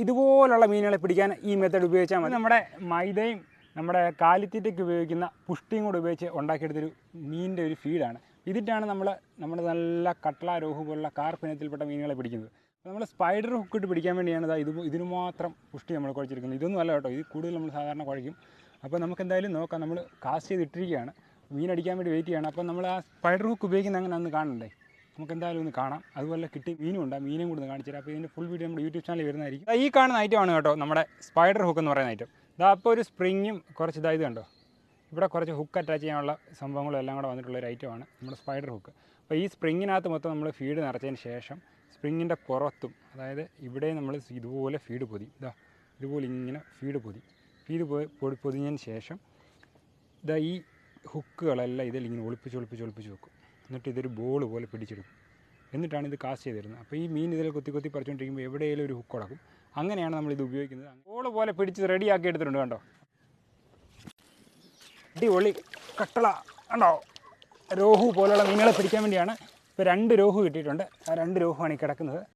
ഇതുപോലുള്ള മീനുകളെ പിടിക്കാൻ ഈ മെത്തേഡ് ഉപയോഗിച്ചാൽ മതി. നമ്മുടെ മൈദയും നമ്മുടെ കാലിത്തീറ്റയ്ക്ക് ഉപയോഗിക്കുന്ന പുഷ്ടിയും കൂടെ ഉപയോഗിച്ച് ഉണ്ടാക്കിയെടുത്തൊരു മീനിൻ്റെ ഒരു ഫീഡാണ്. ഇതിട്ടാണ് നമ്മുടെ നല്ല കട്ട്ള, രോഹു പോലുള്ള കാർപ്പിനത്തിൽപ്പെട്ട മീനുകളെ പിടിക്കുന്നത്. അപ്പോൾ നമ്മൾ സ്പൈഡർ ഹുക്കിട്ട് പിടിക്കാൻ വേണ്ടിയാണ് ഇതിന് മാത്രം പുഷ്ടി നമ്മൾ കുഴച്ചിരിക്കുന്നത്. ഇതൊന്നും അല്ല കേട്ടോ, ഇത് കൂടുതൽ നമ്മൾ സാധാരണ കുഴയ്ക്കും. അപ്പോൾ നമുക്ക് എന്തായാലും നോക്കാം. നമ്മൾ കാസ്റ്റ് ചെയ്തിട്ടിരിക്കുകയാണ്, മീൻ അടിക്കാൻ വേണ്ടി വെയിറ്റ് ചെയ്യണം. അപ്പോൾ നമ്മൾ ആ സ്പൈഡർ ഹുക്ക് ഉപയോഗിക്കുന്ന അങ്ങനെ ഒന്ന് കാണണ്ടേ, നമുക്ക് എന്തായാലും ഒന്ന് കാണാം. അതുപോലെ കിട്ടി മീനും ഉണ്ട്, ആ മീനും കൂടെ ഒന്ന് കാണിച്ചു തരാം. അപ്പോൾ ഇതിൻ്റെ ഫുൾ വീഡിയോ നമ്മുടെ യൂട്യൂബ് ചാനലിൽ വരുന്നതായിരിക്കും. ഈ കാണുന്ന ഐറ്റമാണ് കേട്ടോ നമ്മുടെ സ്പൈഡർ ഹുക്ക് എന്ന് പറയുന്ന ഐറ്റം. അപ്പോൾ ഒരു സ്പ്രിങ്ങും കുറച്ച് ഇത് കണ്ടോ, ഇവിടെ കുറച്ച് ഹുക്ക് അറ്റാച്ച് ചെയ്യാനുള്ള സംഭവങ്ങളും എല്ലാം കൂടെ വന്നിട്ടുള്ളൊരു ഐറ്റമാണ് നമ്മുടെ സ്പൈഡർ ഹുക്ക്. അപ്പോൾ ഈ സ്പ്രിങ്ങിനകത്ത് മൊത്തം നമ്മൾ ഫീഡ് നിറച്ചതിന് ശേഷം സ്പ്രിങ്ങിൻ്റെ പുറത്തും, അതായത് ഇവിടെ നമ്മൾ ഇതുപോലെ ഫീഡ് പൊതി, ഇതുപോലെ ഇങ്ങനെ ഫീഡ് പൊതിഞ്ഞതിന് ശേഷം ഈ ഹുക്കുകളെല്ലാം ഇതിലിങ്ങനെ ഒളിപ്പിച്ച് വെക്കും. എന്നിട്ട് ഇതൊരു ബോൾ പോലെ പിടിച്ചെടുക്കും. എന്നിട്ടാണ് ഇത് കാസ്റ്റ് ചെയ്ത് തരുന്നത്. അപ്പോൾ ഈ മീൻ ഇതിൽ കൊത്തി പറിച്ചുകൊണ്ടിരിക്കുമ്പോൾ എവിടെയെങ്കിലും ഒരു ഹുക്ക് ഉടക്കും. അങ്ങനെയാണ് നമ്മളിത് ഉപയോഗിക്കുന്നത്. ബോൾ പോലെ പിടിച്ച് റെഡിയാക്കി എടുത്തിട്ടുണ്ട് കണ്ടോ. അടിപൊളി കട്ടള കണ്ടോ, രോഹു പോലുള്ള മീനുകളെ പിടിക്കാൻ വേണ്ടിയാണ്. ഇപ്പോൾ 2 രോഹു കിട്ടിയിട്ടുണ്ട്. ആ 2 രോഹുവാണ് ഈ കിടക്കുന്നത്.